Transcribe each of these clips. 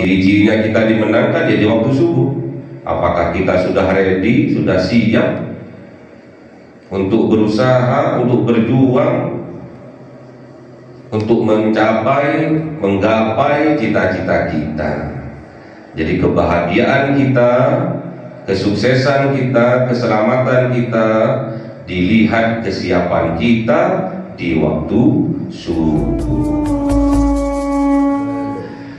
Izinnya kita dimenangkan ya di waktu subuh. Apakah kita sudah ready, sudah siap untuk berusaha, untuk berjuang, untuk mencapai, menggapai cita-cita kita. Jadi kebahagiaan kita, kesuksesan kita, keselamatan kita dilihat kesiapan kita di waktu subuh.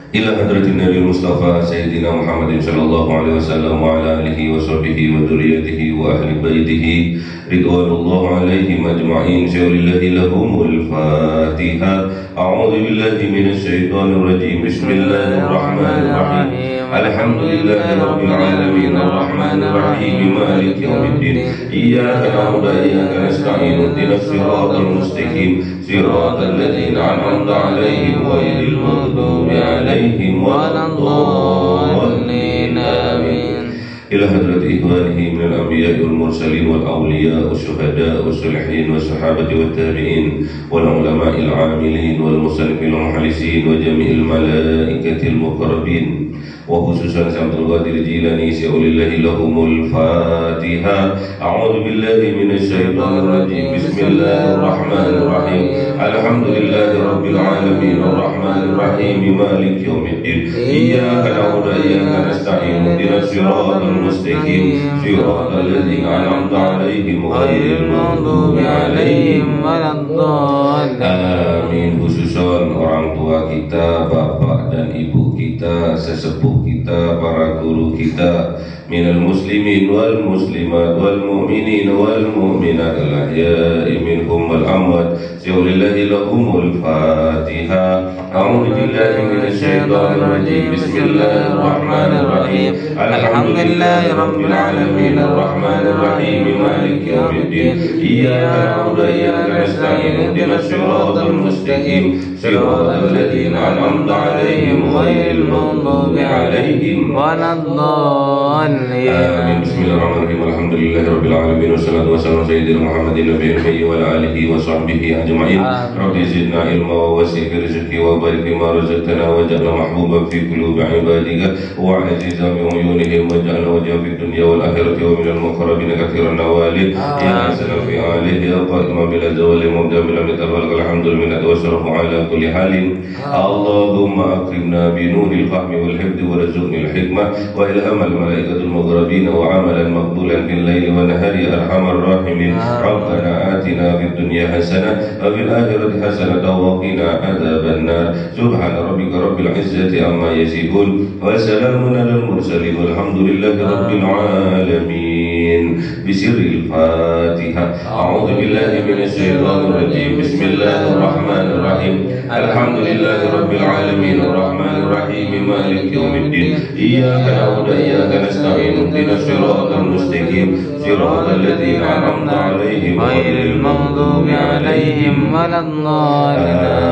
Ila hadratin Nabi Mustafa Sayyidina Muhammadin sallallahu alaihi wasallam wa ala alihi wa sahbihi wa dzurriyyatihi wa ahli baitihi ridwanullah alaihim ajma'in. Syaulillahi lahumul Fatihah. A'udzu billahi minasy syaithanir rajim. Bismillahirrahmanirrahim. Alhamdulillahi rabbil alamin arrahmanir rahim maliki yaumiddin. Iyyaka na'budu wa iyyaka nasta'in ihdinas siratal mustaqim siratal ladzina an'amta 'alaihim ghairil maghdubi 'alaihim waladdallin. Amin. Ila hadrati ikhwanihi minal anbiya'i wal mursalin wal awliya wasyuhada wassalihin wassahabati wat tabi'in wal ulama'il 'amilin wal musannifin wal muhlisin wa jami'il malaikatil muqarrabin wa khususan Syaikhul Qadir Jilani syaulillahi lahumul Fatihah. A'udzu billahi minasy syaithanir rajim. Bismillahirrahmanirrahim. Alhamdulillahi rabbil alamin arrahmanir rahim maliki yaumiddin. Iyyaka na'budu wa iyyaka nasta'in ihdinas siratal mustaqim siratal ladzina an'amta 'alaihim ghairil maghdubi 'alaihim waladdallin. Amin. Khususan orang tua kita, bapak dan ibu kita, sesepuh kita, para guru kita, minal muslimin wal muslimat wal mu'minin wal mu'minat al-ahya'i minhum wal amwat. Syaulillahi lahumul Fatihah. A'udzu billahi minasy syaithanir rajim. Bismillahirrahmanirrahim. Alhamdulillahi rabbil alamin arrahmanir rahim maliki yaumiddin. Iyyaka na'budu wa iyyaka nasta'in ihdinas siratal mustaqim siratal ladzina an'amta 'alaihim ghairil maghdubi 'alaihim waladdallin. Amin. Bismillahirrahmanirrahim. Alhamdulillahi rabbil alamin wassalatu wassalamu ala sayyidina Muhammadin nabiyil ummi wa ala alihi wa sahbihi ajma'in. Rabbi zidna ilma wa wasi' rizqi wa barik bima razaqtana waj'alna mahbuban fi qulubi 'ibadika wa 'azizan bi uyunihim waj'alna wajhan fid dunya wal akhirati wa minal muqarrabin katsiran nawalid ya salam fi alihi ya qaima bil zawali mubda bil mital alhamdulillah wa syarafu ala kulli halin. Allahumma akrimna bi nuril fahmi wal hifdhi warzuqnil hikmah wa ilhamal malaikatul mughrabin wa amalan maqbulan bil laili wa nahari arhamar rahimin. Rabbana atina fid dunya hasanah wa fil akhirati hasanah wa qina adzabannar. Subhana rabbika rabbil izzati amma yasifun wa salamun alal mursalin walhamdulillahi rabbil alamin. Bisirril Fatihah. A'udzu billahi minasy syaithanir rajim. Bismillahirrahmanirrahim. Alhamdulillahi rabbil alamin arrahmanir rahim maliki yaumiddin. Iyyaka na'budu wa iyyaka nasta'in ihdinas siratal mustaqim siratal ladzina an'amta 'alaihim ghairil maghdubi 'alaihim waladdallin.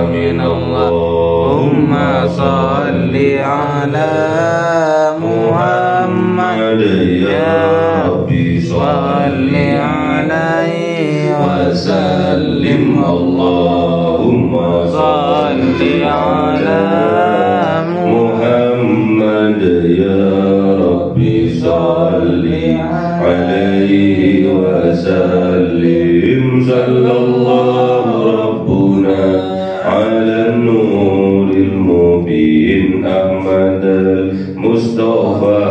Amin. Allahumma shalli 'ala Muhammad ya Rabbi shalli 'alaihi wa sallim. Allahumma shalli 'ala Muhammad ya Rabbi shalli 'alaihi wa sallim. Sallallahu rabbuna 'ala nuril mubin Ahmad al-Mustafa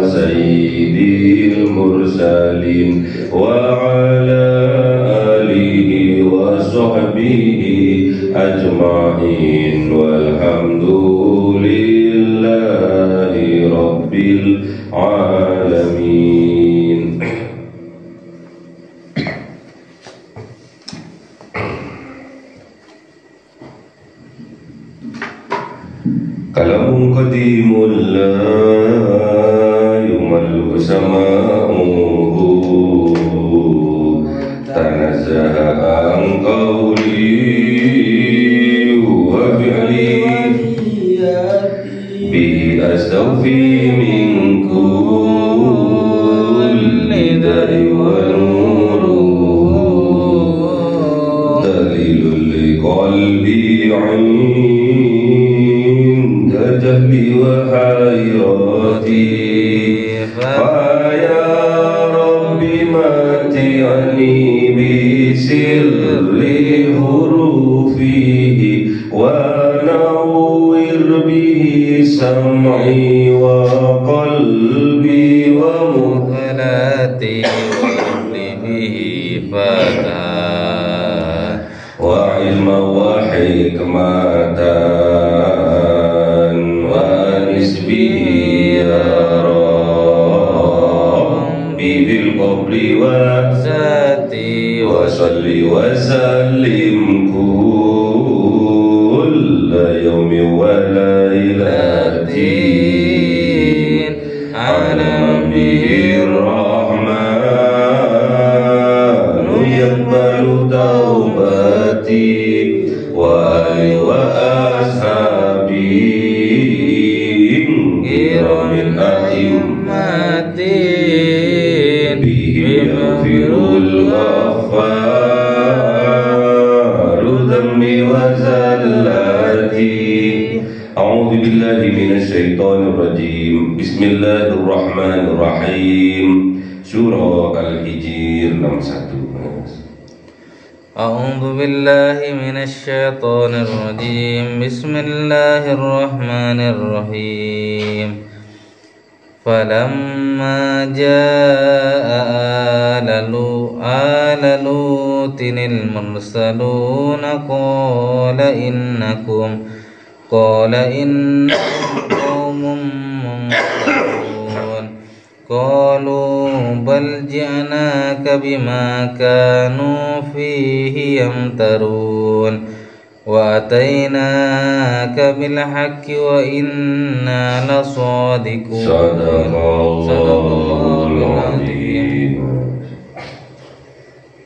sayyidil mursalin wa 'ala alihi wa sahbihi ajma'in walhamdulillahi rabbil alamin. Kalamun qadimul la yumallu sama'uhu tanazzaha an qawli wa fi'li bi astawfi min kulli da'i wa nuru dalilul qalbi 'inda جهلي وحيرتي فيا رب متعني بسر حروفه ونور به سمعي وقلبي ومهلتي به فتاه وعلما وحكمة وأنس به يا ربي بالقبر والذاتي وصل وسلم كل يوم وليلة على نبي الرحمن يقبل توبتي وآل وأصحابي كرام الأئمة بهم يغفر الغفار ذنبي وزلاتي. أعوذ بالله من الشيطان الرجيم. بسم الله الرحمن الرحيم. Surah Al-Hijr 61. أعوذ بالله من الشيطان الرجيم. بسم الله الرحمن الرحيم. فلما جاء آل لوط المرسلون قال إنكم قوم منكرون قالوا بل جئناك بما كانوا فيه يمترون وأتيناك بالحق وإنا لصادقون. صدق الله العظيم.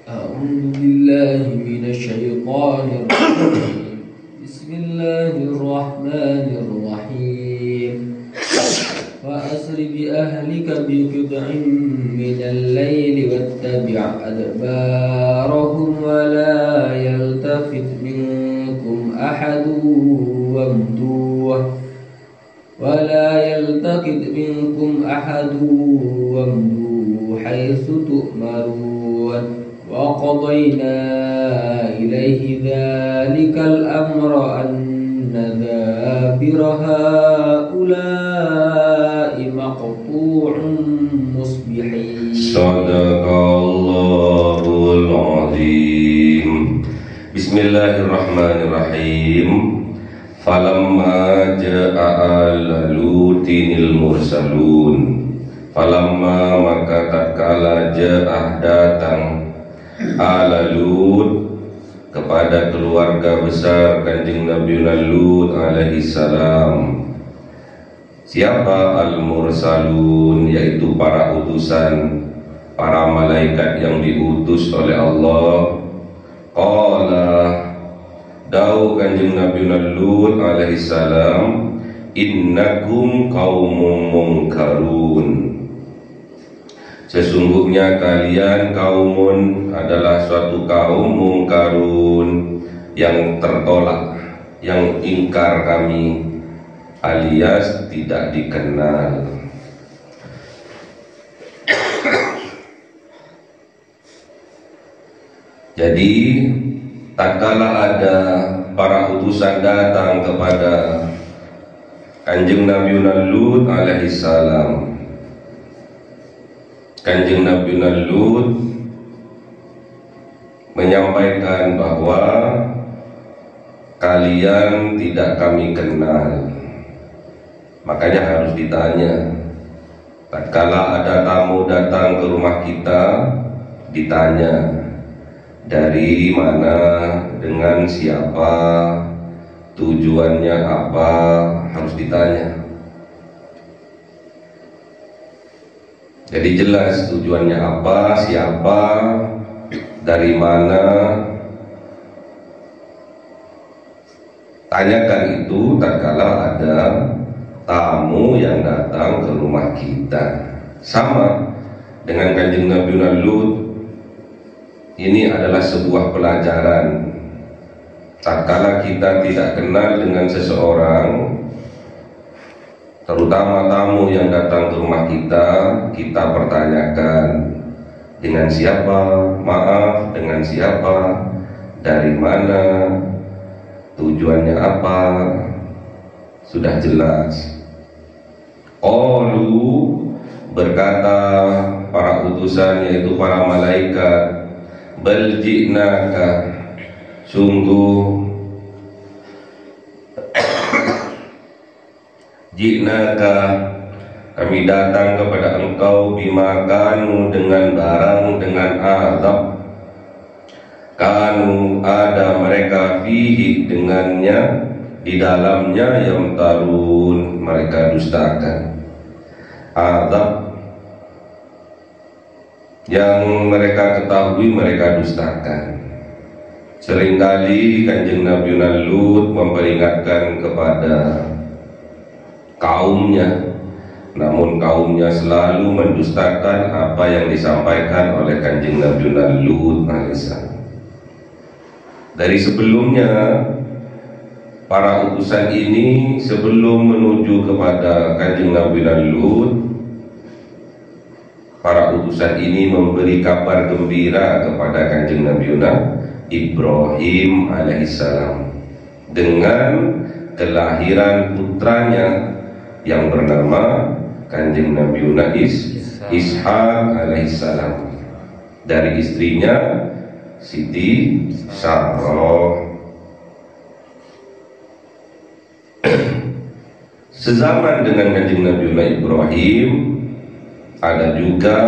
أعوذ بالله من الشيطان الرجيم. بسم الله الرحمن الرحيم. وأسر بأهلك بقطع من الليل واتبع أدبارهم ولا يلتفت منكم أحد وامضوا حيث تؤمرون وقضينا إليه ذلك الأمر أن دابر هؤلاء مقطوع مصبحين. صدق الله العظيم. Bismillahirrahmanirrahim. Falamma ja'a ala lutinil mursalun. Falamma maka tatkala ja'ah datang ala Lut kepada keluarga besar Kanjeng Nabi Lut alaihi salam. Siapa al-mursalun? Yaitu para utusan, para malaikat yang diutus oleh Allah. Qala dau Kanjeng Nabi Lut alaihi salam, innakum qaumun munkarun. Sesungguhnya kalian kaumun adalah suatu kaum mungkarun, yang tertolak, yang ingkar kami, alias tidak dikenal. Jadi tatkala ada para utusan datang kepada Kanjeng Nabi Lut alaihi salam, Kanjeng Nabi Lut menyampaikan bahwa kalian tidak kami kenal. Makanya harus ditanya. Tatkala ada tamu datang ke rumah kita, ditanya dari mana, dengan siapa, tujuannya apa, harus ditanya. Jadi jelas tujuannya apa, siapa, dari mana. Tanyakan itu tatkala ada tamu yang datang ke rumah kita. Sama dengan Kanjeng Nabi Lut, ini adalah sebuah pelajaran. Tatkala kita tidak kenal dengan seseorang, terutama tamu yang datang ke rumah kita, kita pertanyakan dengan siapa, maaf, dengan siapa, dari mana, tujuannya apa, sudah jelas. Qalu, berkata para utusan yaitu para malaikat, bal ji'naka, sungguh ji'naka, kami datang kepada engkau bima kanu, dengan barang, dengan azab, kanu ada mereka fihi, dengannya, di dalamnya, yang tarun, mereka dustakan. Azab yang mereka ketahui mereka dustakan. Seringkali Kanjeng Nabi Lut memperingatkan kepada kaumnya, namun kaumnya selalu mendustakan apa yang disampaikan oleh Kanjeng Nabi Lut alaihissalam. Dari sebelumnya, para utusan ini sebelum menuju kepada Kanjeng Nabi Lut, para utusan ini memberi kabar gembira kepada Kanjeng Nabi Ibrahim alaihissalam dengan kelahiran putranya yang bernama Kanjeng Nabi Ishaq alaihissalam dari istrinya Siti Sarah. Sezaman dengan Kanjeng Nabi Ibrahim ada juga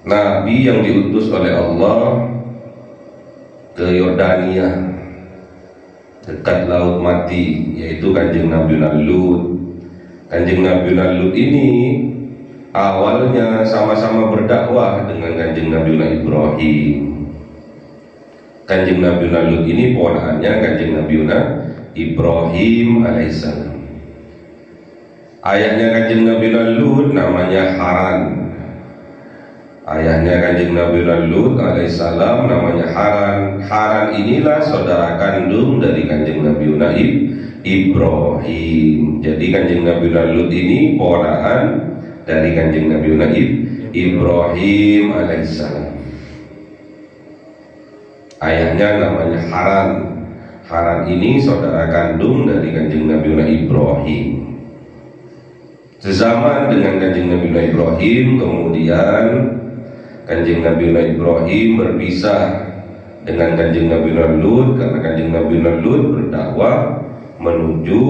Nabi yang diutus oleh Allah ke Yordania dekat Laut Mati, yaitu Kanjeng Nabi Lut. Kanjeng Nabi Lut ini awalnya sama-sama berdakwah dengan Kanjeng Nabi Ibrahim. Kanjeng Nabi Lut ini ponakannya Kanjeng Nabi Ibrahim alaihissalam. Ayahnya Kanjeng Nabi Lut namanya Haran. Ayahnya Kanjeng Nabi Lut alaihissalam namanya Haran. Haran inilah saudara kandung dari Kanjeng Nabi Ibrahim. Jadi Kanjeng Nabi Lut ini ponakan dari Kanjeng Nabi Ibrahim alaihissalam. Ayahnya namanya Haran. Haran ini saudara kandung dari Kanjeng Nabi Ibrahim. Sezaman dengan Kanjeng Nabi Ibrahim, kemudian Kanjeng Nabi Ibrahim berpisah dengan Kanjeng Nabi Lut karena Kanjeng Nabi Lut berdakwah menuju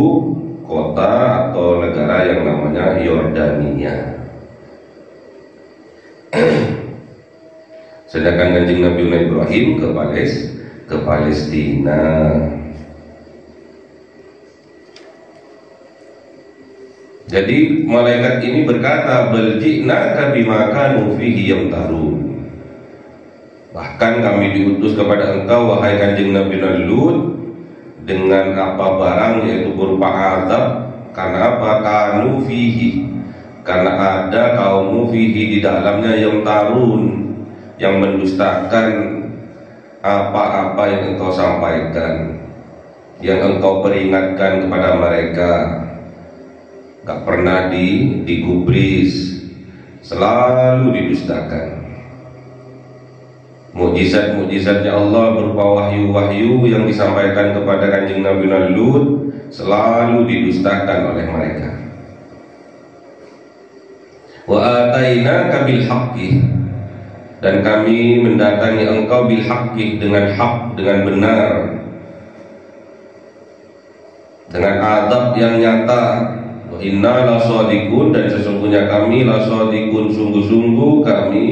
kota atau negara yang namanya Yordania. Sedangkan Kanjeng Nabi Ibrahim ke Palestina. Jadi malaikat ini berkata, bal ji'naka bima kanu fihi yamtarun. Bahkan kami diutus kepada engkau wahai Kanjeng Nabi Lut dengan apa barang, yaitu berupa azab. Karena apa? Kanu fihi, karena ada kaummu fihi, di dalamnya, yang tarun, yang mendustakan apa-apa yang engkau sampaikan, yang engkau peringatkan kepada mereka. Gak pernah digubris, selalu didustakan. Mukjizat-mukjizatnya Allah berupa wahyu-wahyu yang disampaikan kepada Kanjeng Nabi Lut selalu didustakan oleh mereka. Wa atainaka bil haqqi, dan kami mendatangi engkau bil haqqi, dengan hak, dengan benar, dengan adab yang nyata. Wa inna lasadiqun, dan sesungguhnya kami lasadiqun, sungguh-sungguh kami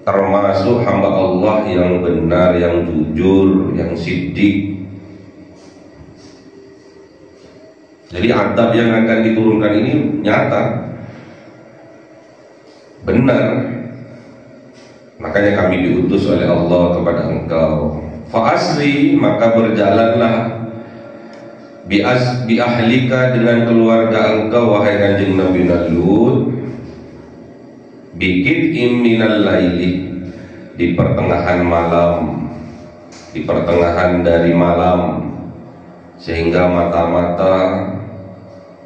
termasuk hamba Allah yang benar, yang jujur, yang siddiq. Jadi adab yang akan diturunkan ini nyata, benar. Makanya kami diutus oleh Allah kepada engkau. Fa asri, maka berjalanlah bi ahlika, dengan keluarga engkau wahai Kanjeng Nabi Lut, bikit minal laili, di pertengahan malam, di pertengahan dari malam, sehingga mata-mata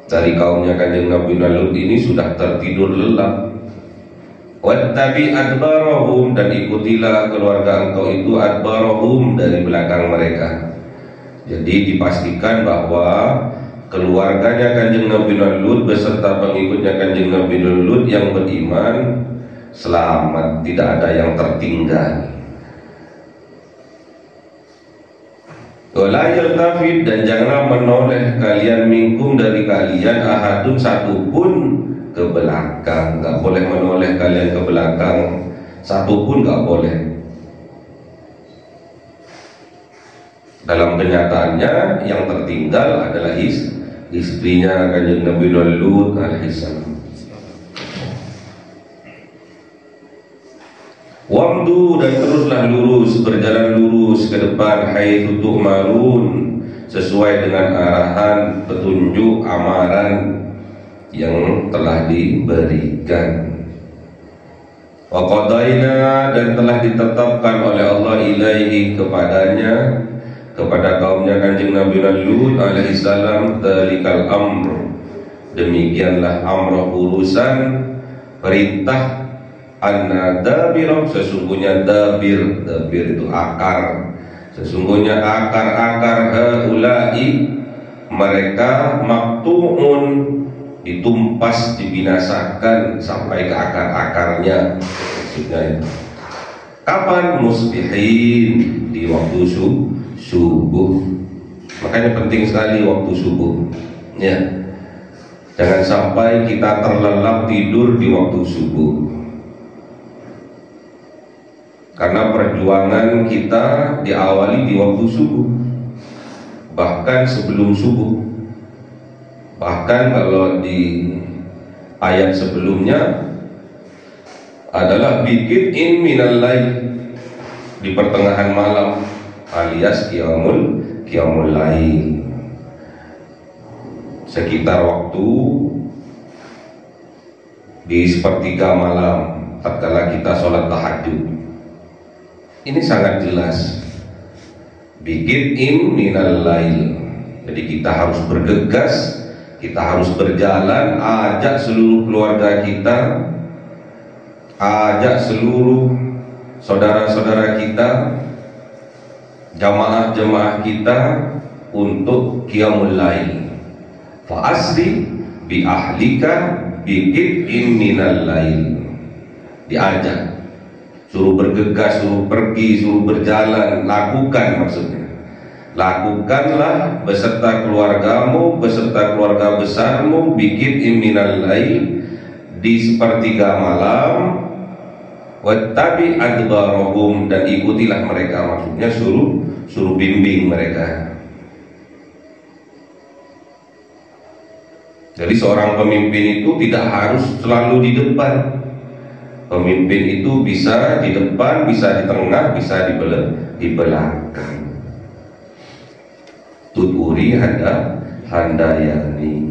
dari kaumnya Kanjeng Nabi Lut ini sudah tertidur lelap. Wattabi adbarahum, dan ikutilah keluarga engkau itu adbarahum, dari belakang mereka. Jadi dipastikan bahwa keluarganya Kanjeng Nabi Lut beserta pengikutnya Kanjeng Nabi Lut yang beriman selamat, tidak ada yang tertinggal. Wala yaltafid, dan janganlah menoleh kalian minkum, dari kalian ahadun, satupun ke belakang. Gak boleh menoleh kalian ke belakang, satupun gak boleh. Dalam kenyataannya yang tertinggal adalah istrinya Kanjeng Nabi Lut alaihissalam. Wamdu, dan teruslah lurus, berjalan lurus ke depan, haitsu tu'marun, sesuai dengan arahan, petunjuk, amaran yang telah diberikan. Wa qadaina, dan telah ditetapkan oleh Allah ilaihi, kepadanya, kepada kaumnya Kanjeng Nabi Lut alaihissalam, talikal amr, demikianlah amr, urusan, perintah, anna dabir, sesungguhnya dabir itu akar, sesungguhnya akar haulai, mereka, maktu'un, ditumpas, dibinasakan sampai ke akar-akarnya. Maksudnya itu kapan? Musbihin, di waktu subuh. Makanya penting sekali waktu subuh, ya. Jangan sampai kita terlelap tidur di waktu subuh, karena perjuangan kita diawali di waktu subuh, bahkan sebelum subuh. Bahkan kalau di ayat sebelumnya adalah bid'in minal lail, di pertengahan malam, alias qiyamul lail, sekitar waktu di sepertiga malam tatkala kita sholat tahajud. Ini sangat jelas, bid'in minal lail. Jadi kita harus bergegas, kita harus berjalan, ajak seluruh keluarga kita, ajak seluruh saudara-saudara kita, jamaah-jamaah kita untuk qiyamul lail. Fa asri bi ahlika bi qit'in minal lail. Diajak, suruh bergegas, suruh pergi, suruh berjalan, lakukan, maksudnya lakukanlah beserta keluargamu, beserta keluarga besarmu, bi qit'in minal lail, di sepertiga malam, wattabi adbarahum, dan ikutilah mereka, maksudnya suruh bimbing mereka. Jadi seorang pemimpin itu tidak harus selalu di depan. Pemimpin itu bisa di depan, bisa di tengah, bisa di belakang. Tuturi handayani,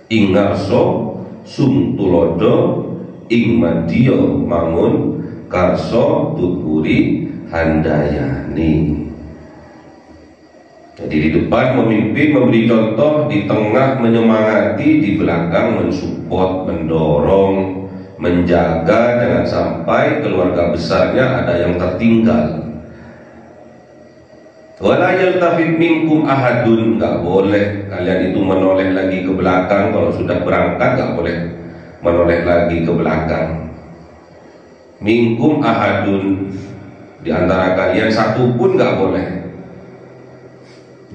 ingarso sumtulodo, ing madiyo mangun karso tuturi handayani. Jadi di depan memimpin, memberi contoh, di tengah menyemangati, di belakang mensupport, mendorong, menjaga jangan sampai keluarga besarnya ada yang tertinggal. Wala yaltafit minkum ahadun, nggak boleh kalian itu menoleh lagi ke belakang. Kalau sudah berangkat nggak boleh menoleh lagi ke belakang. Minkum ahadun, di antara kalian satu pun nggak boleh.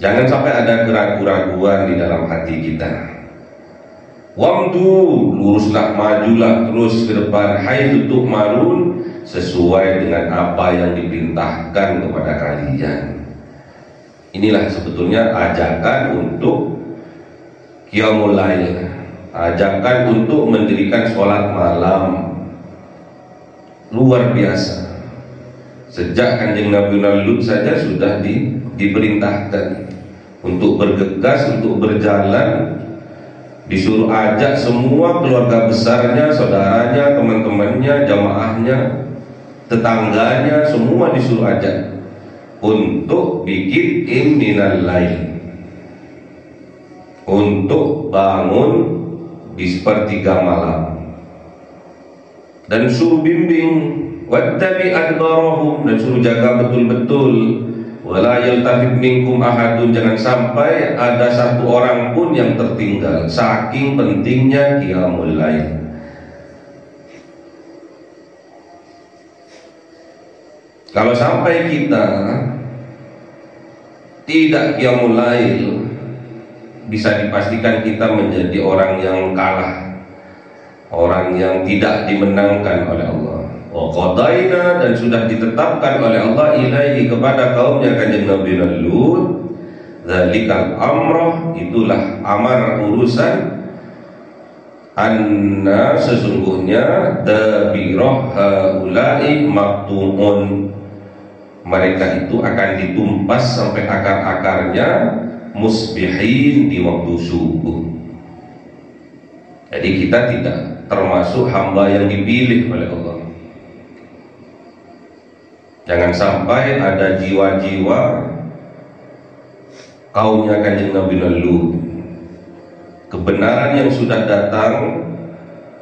Jangan sampai ada keraguan-keraguan di dalam hati kita. Wamdu, luruslah, majulah terus ke depan, haitsu tu'marun, sesuai dengan apa yang diperintahkan kepada kalian. Inilah sebetulnya ajakan untuk qiyamul lail, ajakan untuk mendirikan sholat malam. Luar biasa. Sejak Kanjeng Nabi Lut saja sudah diperintahkan untuk bergegas, untuk berjalan, disuruh ajak semua keluarga besarnya, saudaranya, teman-temannya, jamaahnya, tetangganya, semua disuruh ajak untuk bikin minal lail. untuk bangun di sepertiga malam, dan suruh bimbing, wattabi adbarahum, dan suruh jaga betul-betul, wala yaltafit minkum ahadun, jangan sampai ada satu orang pun yang tertinggal. Saking pentingnya qiyamul lail. Kalau sampai kita tidak qiyamul lail, bisa dipastikan kita menjadi orang yang kalah, orang yang tidak dimenangkan oleh Allah. Qadaina, dan sudah ditetapkan oleh Allah ilaihi, kepada kaumnya kanjeng Nabi Lut, zalikal amrah, itulah amar urusan, anna sesungguhnya dabirah haula'i maktumun, mereka itu akan ditumpas sampai akar-akarnya musbihin, di waktu subuh. Jadi kita tidak termasuk hamba yang dipilih oleh Allah. Jangan sampai ada jiwa-jiwa kaumnya kanjeng Nabi Lut, kebenaran yang sudah datang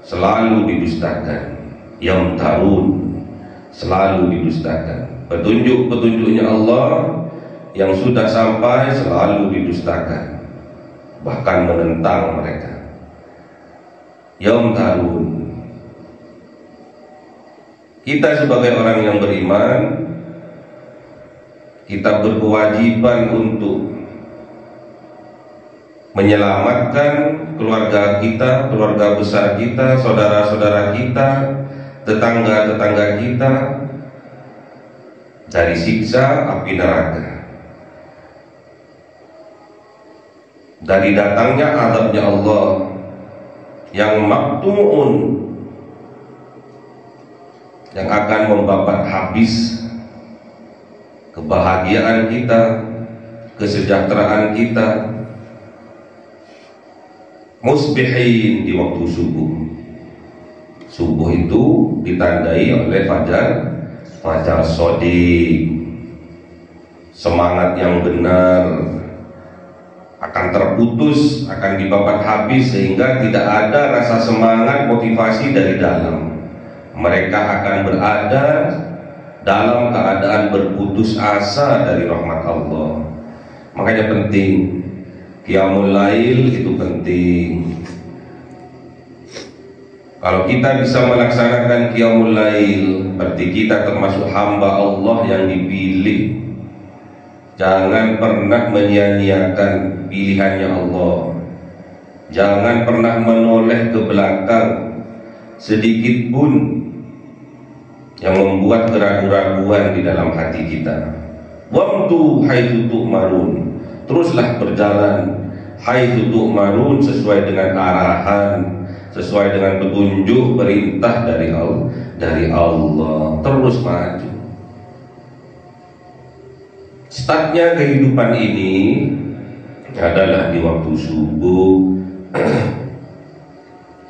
selalu didustakan, yamtarun, selalu didustakan. Petunjuk-petunjuknya Allah yang sudah sampai selalu didustakan, bahkan menentang mereka. Yamtarun. Kita sebagai orang yang beriman, kita berkewajiban untuk menyelamatkan keluarga kita, keluarga besar kita, saudara-saudara kita, tetangga-tetangga kita dari siksa api neraka, dari datangnya azabnya Allah yang maktuun, yang akan membabat habis kebahagiaan kita, kesejahteraan kita, musbihin, di waktu subuh. Subuh itu ditandai oleh fajar shodiq, semangat yang benar akan terputus, akan dibabat habis, sehingga tidak ada rasa semangat, motivasi dari dalam. Mereka akan berada dalam keadaan berputus asa dari rahmat Allah. Makanya penting qiyamul lail, itu penting. Kalau kita bisa melaksanakan qiyamul lail, berarti kita termasuk hamba Allah yang dipilih. Jangan pernah menyia-nyiakan pilihannya Allah. Jangan pernah menoleh ke belakang sedikit pun yang membuat keraguan-keraguan di dalam hati kita. Wamdu haitsu tu'marun, teruslah berjalan haitsu tu'marun, sesuai dengan arahan, sesuai dengan petunjuk perintah dari Allah. Terus maju. Startnya kehidupan ini adalah di waktu subuh.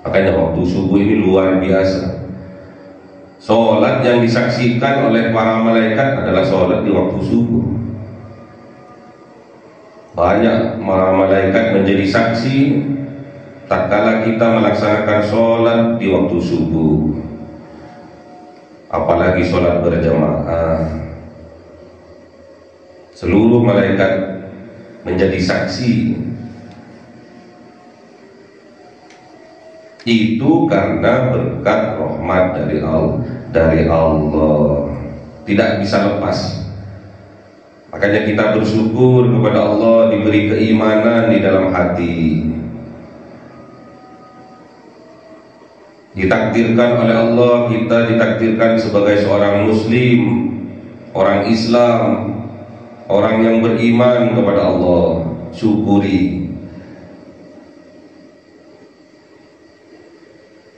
Makanya waktu subuh ini luar biasa. Sholat yang disaksikan oleh para malaikat adalah sholat di waktu subuh. Banyak para malaikat menjadi saksi tatkala kita melaksanakan sholat di waktu subuh, apalagi sholat berjamaah. Seluruh malaikat menjadi saksi. Itu karena berkat rahmat dari Allah, tidak bisa lepas. Makanya kita bersyukur kepada Allah diberi keimanan di dalam hati, ditakdirkan oleh Allah, kita ditakdirkan sebagai seorang muslim, orang Islam, orang yang beriman kepada Allah. Syukuri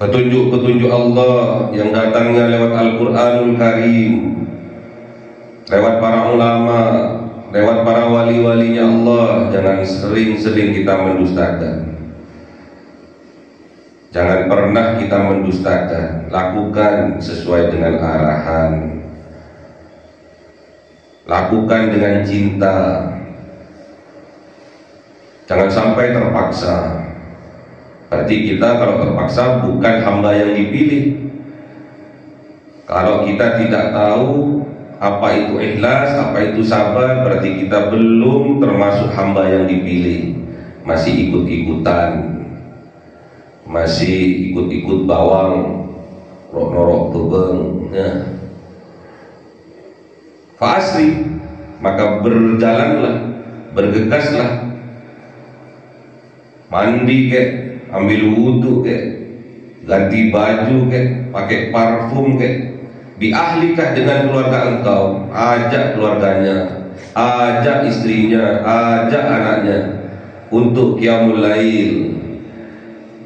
petunjuk-petunjuk Allah yang datangnya lewat Al-Quranul Karim, lewat para ulama, lewat para wali-walinya Allah. Jangan sering-sering kita mendustakan. Jangan pernah kita mendustakan. Lakukan sesuai dengan arahan, lakukan dengan cinta. Jangan sampai terpaksa. Berarti kita kalau terpaksa bukan hamba yang dipilih. Kalau kita tidak tahu apa itu ikhlas, apa itu sabar, berarti kita belum termasuk hamba yang dipilih. Masih ikut-ikutan, masih ikut-ikut bawang, norok tebeng. Fasri, maka berjalanlah, bergegaslah, mandi kek, ambil wudhu kek, ganti baju kek, pakai parfum kek, biahlikah dengan keluarga engkau, ajak keluarganya, ajak istrinya, ajak anaknya untuk qiyamul lail,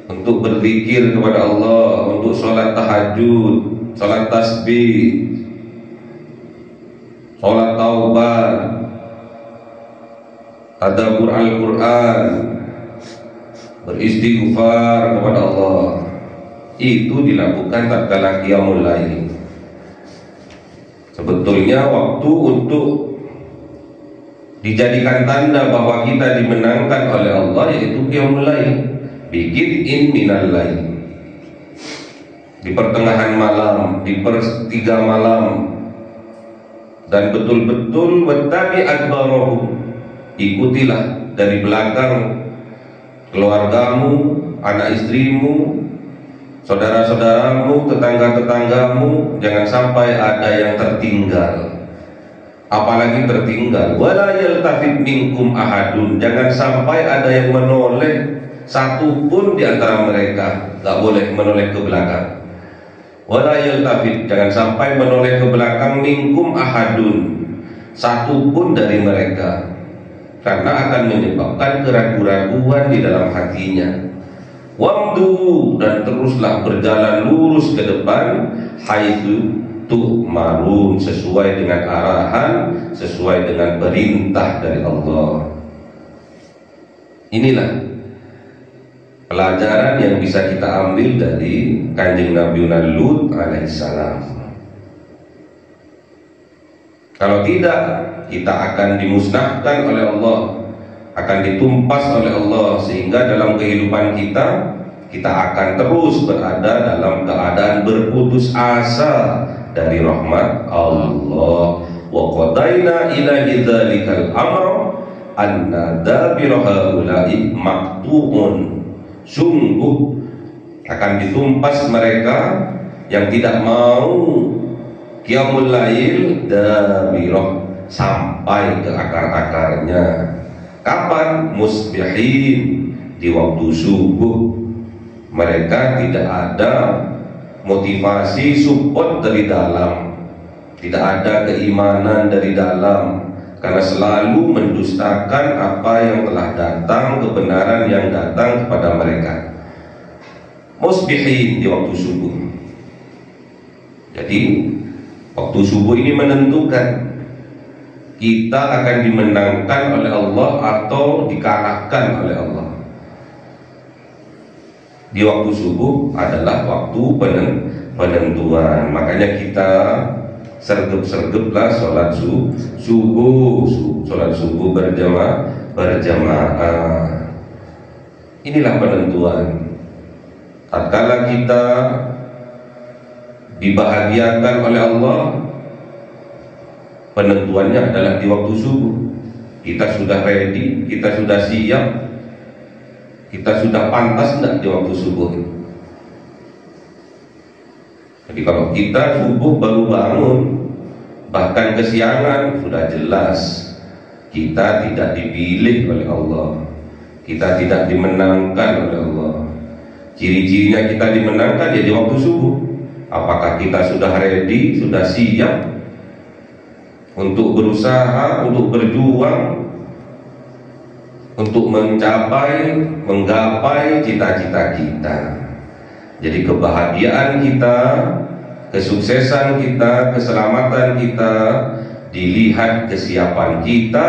untuk berzikir kepada Allah, untuk sholat tahajud, sholat tasbih, sholat taubat, tadabbur Al-Quran, beristighfar kepada Allah. Itu dilakukan tatkala qiyamul lail. Sebetulnya waktu untuk dijadikan tanda bahwa kita dimenangkan oleh Allah yaitu qiyamul lail, biqit'in minal lail, di pertengahan malam, di pertiga malam. Dan betul-betul wattabi adbarahum, ikutilah dari belakang keluargamu, anak istrimu, saudara-saudaramu, tetangga-tetanggamu. Jangan sampai ada yang tertinggal. Apalagi tertinggal, wala yaltafit minkum ahadun, jangan sampai ada yang menoleh satu pun di antara mereka. Gak boleh menoleh ke belakang. Wala yaltafit, jangan sampai menoleh ke belakang, minkum ahadun, satu pun dari mereka, karena akan menyebabkan keraguan-raguan di dalam hatinya. Wamdu, dan teruslah berjalan lurus ke depan, haitsu tu'marun, sesuai dengan arahan, sesuai dengan perintah dari Allah. Inilah pelajaran yang bisa kita ambil dari Kanjeng Nabi Lut alaihissalam. Kalau tidak, kita akan dimusnahkan oleh Allah, akan ditumpas oleh Allah, sehingga dalam kehidupan kita akan terus berada dalam keadaan berputus asa dari rahmat Allah. Wa qadaina ilaihi dzalikal amr anna dabira haula'i maqtu'un, sungguh akan ditumpas mereka yang tidak mau qiyamul lail, dabirah, sampai ke akar-akarnya. Kapan? Musbihin, di waktu subuh. Mereka tidak ada motivasi support dari dalam, tidak ada keimanan dari dalam, karena selalu mendustakan apa yang telah datang, kebenaran yang datang kepada mereka. Musbihin, di waktu subuh. Jadi waktu subuh ini menentukan kita akan dimenangkan oleh Allah atau dikalahkan oleh Allah. Di waktu subuh adalah waktu penentuan. Makanya kita sergep-sergeplah sholat subuh, sholat subuh berjamaah. Inilah penentuan. Tatkala kita dibahagiakan oleh Allah, penentuannya adalah di waktu subuh. Kita sudah ready, kita sudah siap, kita sudah pantas enggak di waktu subuh. Jadi kalau kita subuh baru bangun, bahkan kesiangan, sudah jelas kita tidak dipilih oleh Allah, kita tidak dimenangkan oleh Allah. Ciri-cirinya kita dimenangkan ya di waktu subuh. Apakah kita sudah ready, sudah siap untuk berusaha, untuk berjuang, untuk mencapai, menggapai cita-cita kita. Jadi kebahagiaan kita, kesuksesan kita, keselamatan kita dilihat kesiapan kita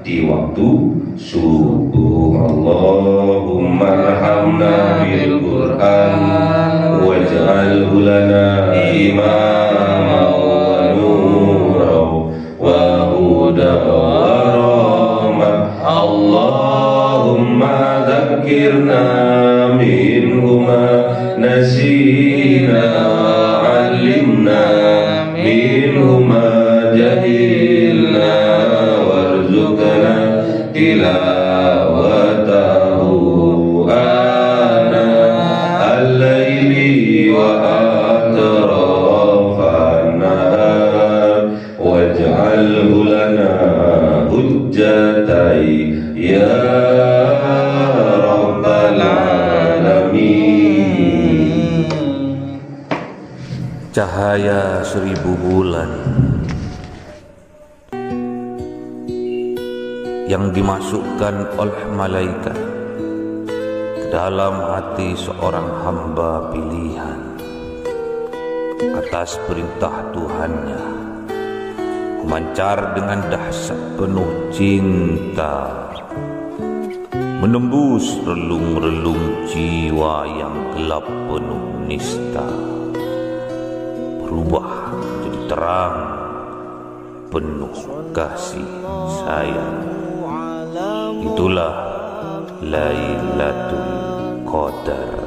di waktu subuh. Allahumma arhamna bil Qur'an waj'alhu lana imama wa nura wa huda wa rahmah. Allahumma ذكرنا منه ما نسينا علمنا منه ما جهلنا وارزقنا تلاوته آناء الليل وأطراف النهار واجعله لنا حجتي يا رب العالمين. Cahaya 1000 bulan yang dimasukkan oleh malaikat ke dalam hati seorang hamba pilihan atas perintah Tuhannya, memancar dengan dahsyat penuh cinta, menembus relung-relung jiwa yang gelap penuh nista, berubah menjadi terang penuh kasih sayang. Itulah Lailatul Qadar.